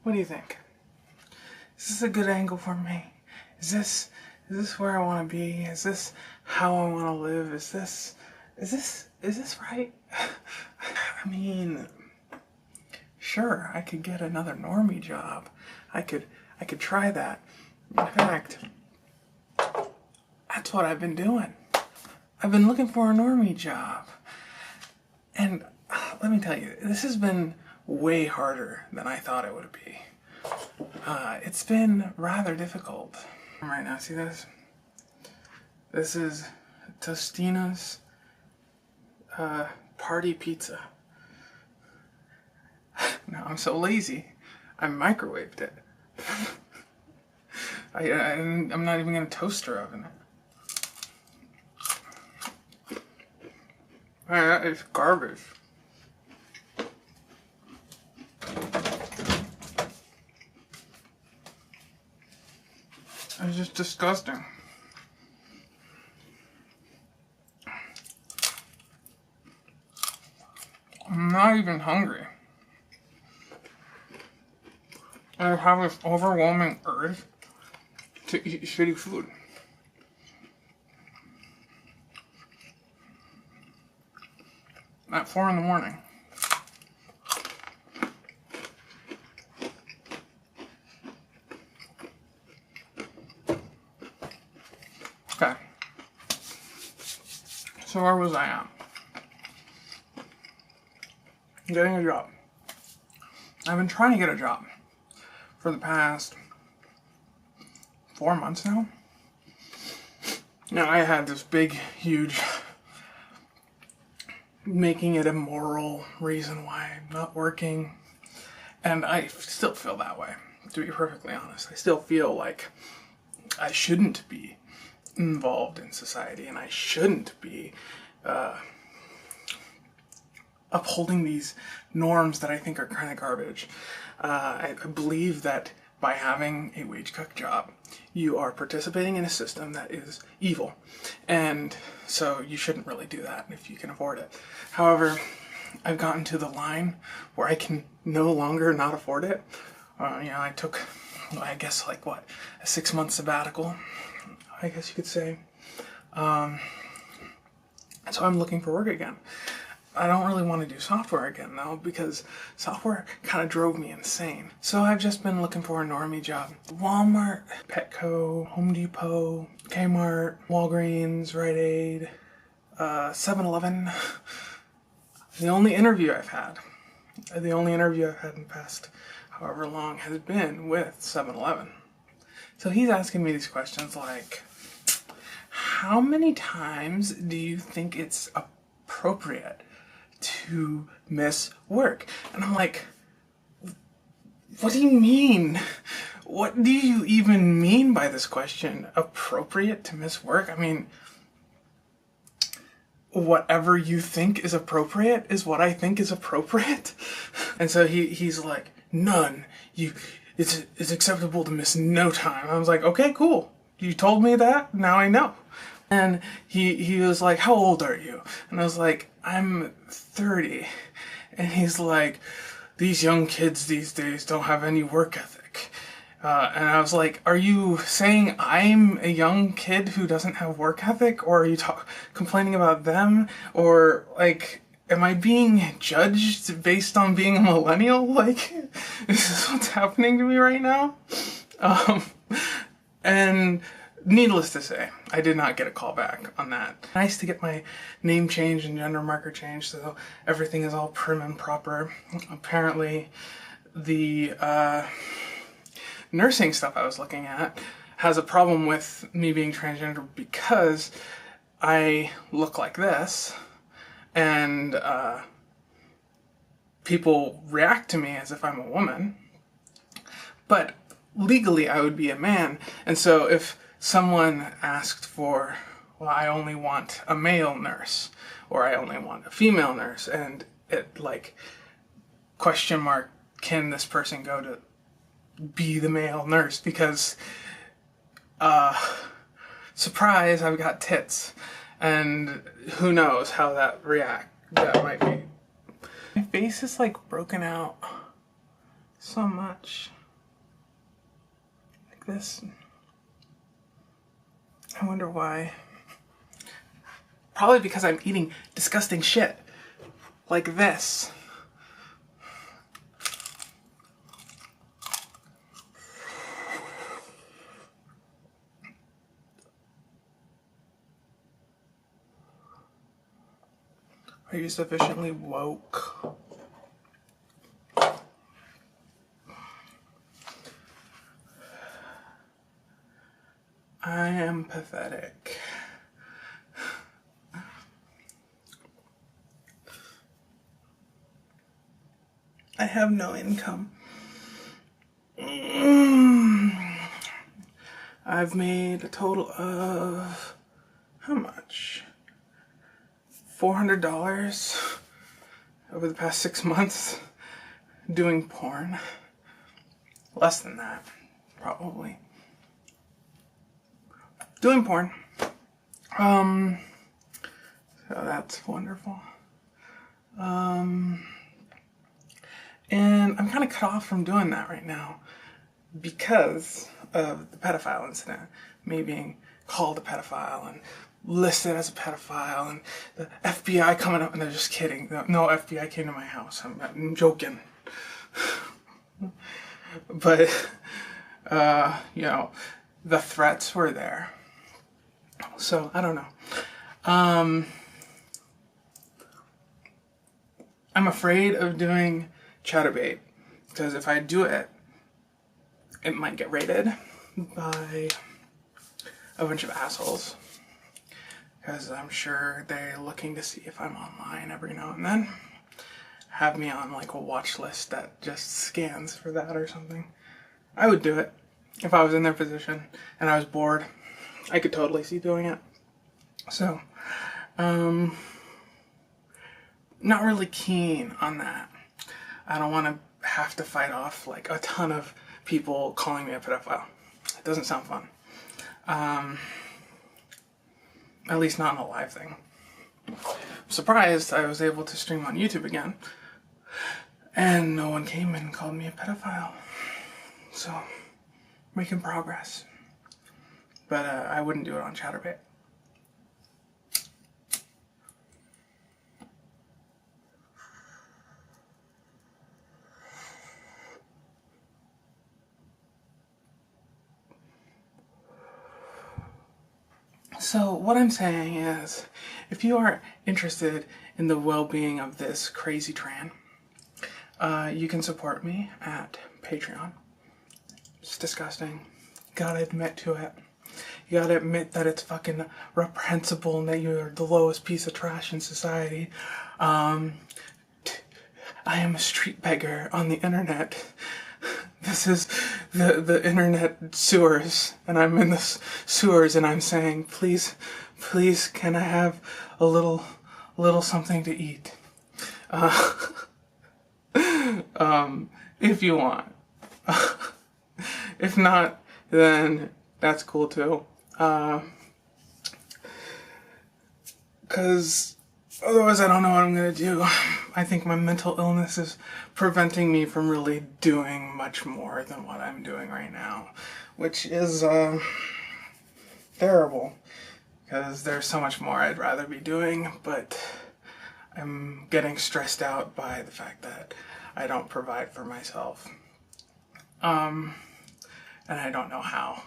What do you think? Is this a good angle for me? Is this where I want to be? Is this how I want to live? Is this right? I mean, sure, I could get another Normie job. I could try that. In fact, that's what I've been doing. I've been looking for a Normie job. And let me tell you, this has been way harder than I thought it would be. It's been rather difficult. Right now, see this? This is Tostino's party pizza. No, I'm so lazy. I microwaved it. I'm not even gonna toaster oven it. Man, that is garbage. It's just disgusting. I'm not even hungry. I have this overwhelming urge to eat shitty food. At 4 in the morning. Okay. So where was I at? Getting a job. I've been trying to get a job for the past 4 months now. Now I had this big, huge, making it immoral reason why I'm not working. And I still feel that way, to be perfectly honest. I still feel like I shouldn't be involved in society and I shouldn't be upholding these norms that I think are kind of garbage. I believe that by having a wage cut job, you are participating in a system that is evil. And so you shouldn't really do that if you can afford it. However, I've gotten to the line where I can no longer not afford it. I took, I guess, like what, a 6-month sabbatical, I guess you could say. So I'm looking for work again. I don't really want to do software again though, because software kind of drove me insane. So I've just been looking for a Normie job. Walmart, Petco, Home Depot, Kmart, Walgreens, Rite Aid, 7-Eleven. The only interview I've had in the past however long has been with 7-Eleven. So he's asking me these questions like, how many times do you think it's appropriate to miss work? And I'm like, what do you mean? What do you even mean by this question? Appropriate to miss work? I mean, whatever you think is appropriate is what I think is appropriate. And so he's like, none. It's acceptable to miss no time. I was like, okay, cool. You told me that, now I know. And he was like, how old are you? And I was like, I'm 30. And he's like, these young kids these days don't have any work ethic. And I was like, are you saying I'm a young kid who doesn't have work ethic? Or are you complaining about them? Or like, am I being judged based on being a millennial? Like, is this what's happening to me right now? And needless to say, I did not get a call back on that. Nice to get my name changed and gender marker changed so everything is all prim and proper. Apparently, the nursing stuff I was looking at has a problem with me being transgender because I look like this and people react to me as if I'm a woman. But legally, I would be a man. And so if someone asked for, well, I only want a male nurse, or I only want a female nurse, and it like, question mark, can this person go to be the male nurse? Because, surprise, I've got tits, and who knows how that might be. My face is like broken out so much. Like this. I wonder why. Probably because I'm eating disgusting shit. Like this. Are you sufficiently woke? I am pathetic. I have no income. I've made a total of, how much? $400 over the past 6 months doing porn. Less than that, probably. Doing porn. So that's wonderful. And I'm kind of cut off from doing that right now because of the pedophile incident. Me being called a pedophile and listed as a pedophile, and the FBI coming up, and they're just kidding. No FBI came to my house. I'm joking. But, you know, the threats were there. So, I don't know. I'm afraid of doing Chatterbait, because if I do it, it might get raided by a bunch of assholes. Because I'm sure they're looking to see if I'm online every now and then. Have me on like a watch list that just scans for that or something. I would do it if I was in their position and I was bored. I could totally see doing it. So, not really keen on that. I don't want to have to fight off like a ton of people calling me a pedophile. It doesn't sound fun. At least not in a live thing. I'm surprised I was able to stream on YouTube again. And no one came and called me a pedophile. So, making progress. But I wouldn't do it on Chatterbait. So what I'm saying is, if you are interested in the well-being of this crazy tran, you can support me at Patreon. It's disgusting. You gotta admit to it. You gotta admit that it's fucking reprehensible and that you're the lowest piece of trash in society. I am a street beggar on the internet. This is the internet sewers, and I'm in the sewers, and I'm saying, please, can I have a little something to eat? If you want. If not, then that's cool too. 'Cause otherwise I don't know what I'm gonna do. I think my mental illness is preventing me from really doing much more than what I'm doing right now, which is terrible, because there's so much more I'd rather be doing, but I'm getting stressed out by the fact that I don't provide for myself. And I don't know how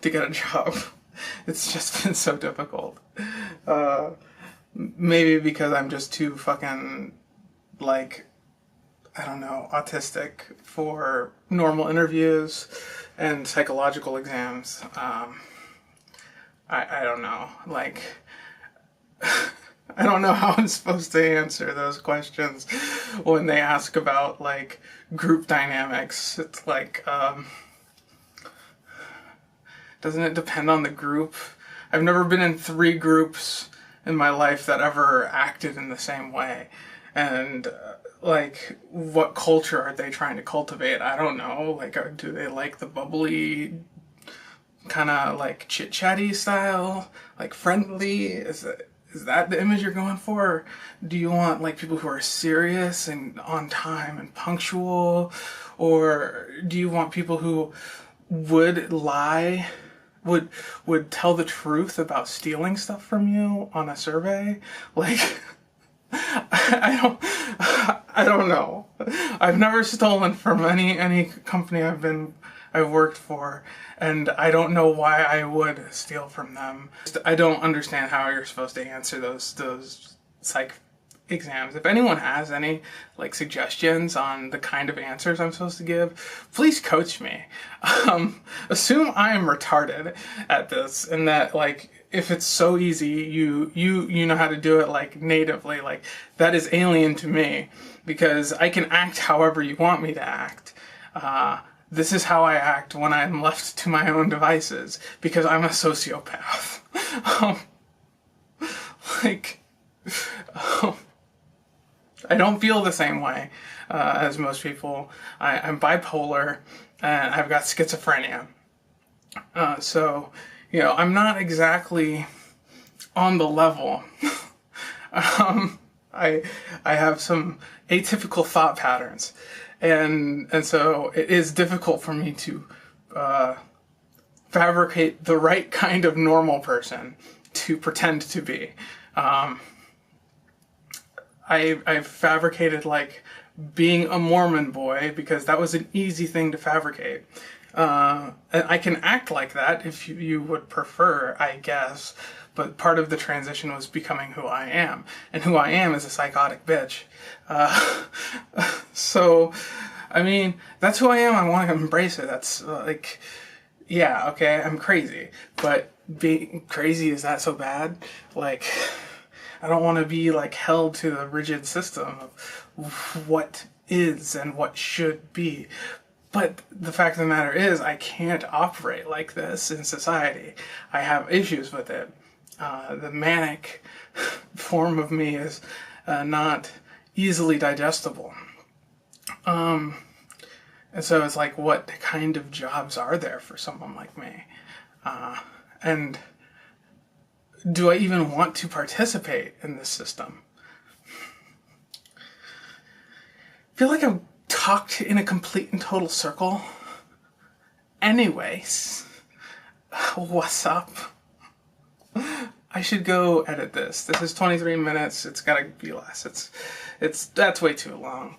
to get a job. It's just been so difficult. Maybe because I'm just too fucking, like, I don't know, autistic for normal interviews and psychological exams. I don't know. Like, I don't know how I'm supposed to answer those questions when they ask about, like, group dynamics. It's like, doesn't it depend on the group? I've never been in 3 groups in my life that ever acted in the same way. And, like, what culture are they trying to cultivate? I don't know. Like, do they like the bubbly, kind of, like, chit-chatty style? Like, friendly? Is Is that the image you're going for? Or do you want like people who are serious and on time and punctual? Or do you want people who would lie, would tell the truth about stealing stuff from you on a survey? Like, I don't know. I've never stolen from any company I've worked for, and I don't know why I would steal from them. I don't understand how you're supposed to answer those psych exams. If anyone has any like suggestions on the kind of answers I'm supposed to give, please coach me. Assume I am retarded at this, and that like if it's so easy, you know how to do it like natively. Like that is alien to me because I can act however you want me to act. This is how I act when I'm left to my own devices because I'm a sociopath. I don't feel the same way as most people. I'm bipolar and I've got schizophrenia. So, you know, I'm not exactly on the level. I have some atypical thought patterns. And so it is difficult for me to fabricate the right kind of normal person to pretend to be. I've fabricated like being a Mormon boy because that was an easy thing to fabricate. And I can act like that if you would prefer, I guess. But part of the transition was becoming who I am. And who I am is a psychotic bitch. So, I mean, that's who I am. I want to embrace it. That's like, yeah, okay, I'm crazy. But being crazy, is that so bad? Like, I don't want to be like held to the rigid system of what is and what should be. But the fact of the matter is, I can't operate like this in society. I have issues with it. The manic form of me is not easily digestible. And so it's like, what kind of jobs are there for someone like me? And do I even want to participate in this system? I feel like I've talked in a complete and total circle. Anyways, what's up? I should go edit this. This is 23 minutes. It's gotta be less. That's way too long.